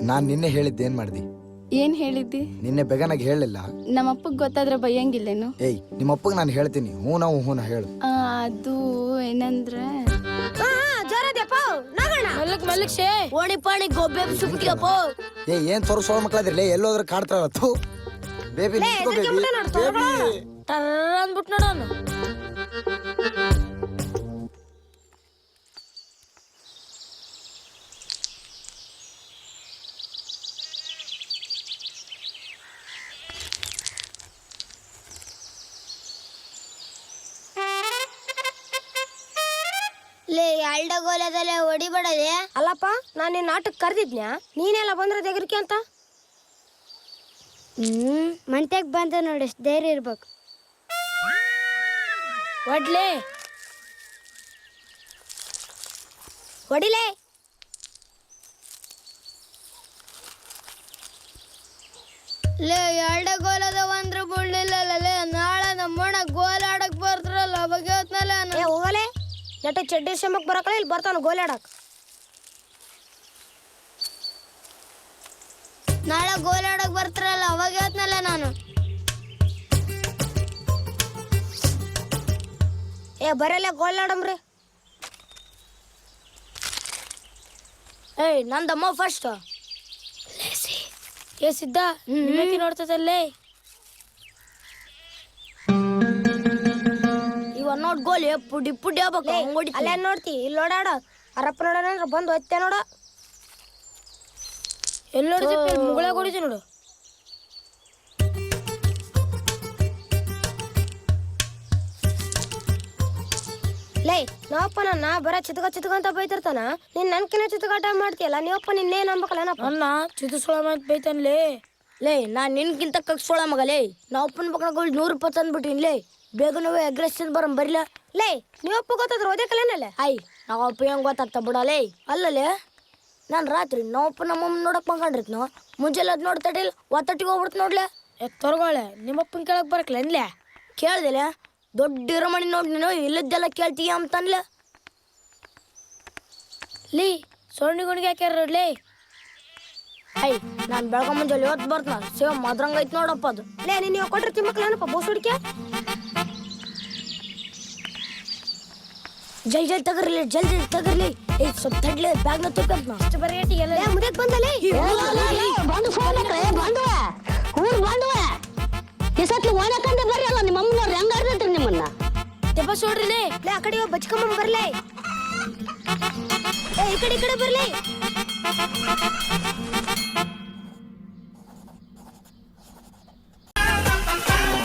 ನಾನ್ ನಿನ್ನೆ ಹೇಳಿದ್ದೇನ್ ಮಾಡ್ದಿ? ಏನ್ ಹೇಳಿದ್ದಿ? ನಿನ್ನೆ ಬೆಗನಾಗ ಹೇಳಿಲ್ಲ. ನಮ್ಮಪ್ಪಗ್ ಗೊತ್ತಾದ್ರೆ ಬೈಯಂಗಿಲ್ಲೇನು? ಏಯ್ ನಿಮ್ಮಪ್ಪಗ್ ನಾನು ಹೇಳ್ತೀನಿ. ಹೂನ ಹೇಳು. ಅದು ಏನಂದ್ರೆ ಓಣಿ ಪಾಣಿ ಗೊಬ್ಬೆ ಸುಬಿಟ್ಟಿಯಪ್ಪ. ಏನ್ ಸೊರ ಮಕ್ಕಳಾದ್ರಲ್ಲ ಎಲ್ಲೋದ್ರ ಕಾಡ್ತಾರ ಬೇಬಿ ಅಂದ್ಬಿಟ್ಟು ನೋಡೋನು. ಲೇ ಅಲ್ಡಗೋಲದಲ್ಲೇ ಹೊಡಿಬೇಡದೆ. ಅಲ್ಲಪ್ಪ ನಾನು ನಿನ್ನ ಆಟಕ್ಕೆ ಕರೆದಿದ್ನ್ಯಾ, ನೀನೆಲ್ಲ ಬಂದ್ರೆ ತೆಗರಿಕೆ ಅಂತ. ಮಂತ್ಯಾಗ ಬಂದ ನೋಡಿ, ಧೈರ್ಯ ಇರ್ಬೇಕು. ಹೊಡ್ಲೆ ಹೊಡಿಲೇ. ಲೇ ಅಲ್ಡಗೋಲದ ಒಂದ್ರ ಬುಳ್ಳಿಲ್ಲ. ನಾಳೆ ನಮ್ಮಣ್ಣ ಗೋಲ್ ಆಡಕ್ ಬರ್ತಾರಲ್ಲ ಅವಾಗ ಏ ಹೋಗಲೇ, ನಟ ಚಡ್ಡಿ ಶ್ರಮಕ್ಕೆ ಬರಕಲ್ಲ, ಇಲ್ಲಿ ಬರ್ತಾನ ಗೋಲಾಡಕ್. ನಾಳೆ ಗೋಲ್ ಆಡಕ್ ಬರ್ತಾರಲ್ಲ ಅವಾಗ ಹೇಳ್ತನಲ್ಲ ನಾನು. ಏ ಬರಲ್ಲ ಗೋಲ್ ಆಡಮ್ರಿ. ಏಯ್ ನಂದಮ್ಮ ಫಸ್ಟ್. ಏ ಸಿದ್ಧ ನಿಮ್ಮಕ್ಕೆ ನೋಡ್ತದಲ್ಲೇ. ಇವ ನೋಡ್ ಗೋಲಿ ಪುಡಿ ಪುಡಿ ಆಗ್ಬೇಕು. ಅಲ್ಲೇ ನೋಡ್ತಿ, ಇಲ್ಲಿ ನೋಡಾಡ ಅರಪ್ಪ ನೋಡೋಣ ಬಂದು ಹೊತ್ತೆ ನೋಡ. ಎಲ್ಲಿ ನೋಡ್ತಿ ಮುಗಳ ಹೊಡಿತಿ ನೋಡು. ಲೇ ನಾವಪ್ಪ ನನ್ನ ಬರ ಚಿತ್ಕ ಅಂತ ಬೈತಿರ್ತಾನ. ನೀನ್ ನನ್ಕಿನ ಚಿತ್ಕಾಟ ಮಾಡ್ತೀಯಲ್ಲ, ನೀವಪ್ಪ ನಿನ್ನೇನ್ ಅನ್ಬೇಕಲ್ಲ. ನನ್ನ ಚಿತ್ರಸೋಳ ಅಂತ ಬೈತಾನ್ಲೇ. ಲೇ ನಾನ್ ನಿನ್ಗಿಂತ ಕಗ್ಸೋಳ ಮಗಲೇ. ನಾವಪ್ಪನ ಮಕ್ಕಳ 100% ಅಂದ್ಬಿಟ್ಟಿನ್ ಲೇ. ಬೇಗ ನಾವು ಅಗ್ರೆಷನ್ ಬರಿಲ್ಲ. ಲೇ ನೀವಪ್ಪ ಗೊತ್ತಾದ್ರೆ ಓದೇ ಕಲೇನಲ್ಲ. ಆಯ್ ನಾವಪ್ಪ ಹೆಂಗ್ ಗೊತ್ತಾಗ್ತಾ ಬಿಡಲೇ. ಅಲ್ಲಲೇ ನಾನು ರಾತ್ರಿ ನಾವಪ್ಪ ನಮ್ಮಮ್ಮ ನೋಡಕ್ ಮಲ್ಕೊಂಡಿರ್ತ, ಮುಂಜಾನೆ ಅದ್ ನೋಡ್ತಡಿಲ್ ಒತ್ತಟ್ಟಿಗೆ ಹೋಗ್ಬಿಡ್ತು ನೋಡ್ಲೆ. ತೊರ್ಗೋಳೆ ನಿಮ್ಮಪ್ಪನ ಕೇಳಕ್ ಬರಕ್ಲ ಅನ್ಲೆ. ಕೇಳ್ದಿಲ್ಲ ದೊಡ್ಡ ಇರಮಣಿ ನೋಡಿ ನೀನು ಇಲ್ಲದ್ದೆಲ್ಲ ಕೇಳ್ತೀಯ ಅಂತನ್ಲೆ. ಲೀ ಸೊಣ್ಣಿಗುಣಿಗೆ ಹಾಕ್ಯಾರ ನೋಡ್ಲಿ. ಐ ನಾನು ಬೆಳಗ ಮುಂಜಾನೆ ಇವತ್ತು ಬರ್ತನ ಸೇವ ಮದ್ರಂಗ ಐತ್ ನೋಡಪ್ಪ ಅದು. ಲೇ ನೀವು ಕೊಟ್ರೆ ತಿಮ್ಮಕ್ಲೇನಪ್ಪ ಬೋಸ್ ಹುಡುಕೆ. ಜಲ್ದಿ ತಗರ್ಲಿ. ಏ ಸ್ವಲ್ಪ ತಡ್ಲಿ ಬ್ಯಾಗ್ನ ತುಕ್ಕಂತ ಅಷ್ಟು ಬರೀ ಎಲ್ಲ ಮುದಕ್ ಬಂದಲೇ. ಬಂದು ಫೋನ್ ಬಂದುವ ಊರ್ ಬಂದುವ ಈ ಸತ್ಲಿ ಓಣಕಂದ ಬರ್ರಿ. ಅಲ್ಲ ನಿಮ್ಮ ಅಮ್ಮನವ್ರು ಹೆಂಗ ಆಡ್ದೈತ್ರಿ ನಿಮ್ಮನ್ನ. ತೆಬ್ಬಸ್ ನೋಡ್ರಿ ಲೇ. ಆ ಕಡೆ ಬಚ್ಕಮ್ಮ ಬರ್ಲಿ. ಏ ಈ ಕಡೆ ಬರ್ಲಿ.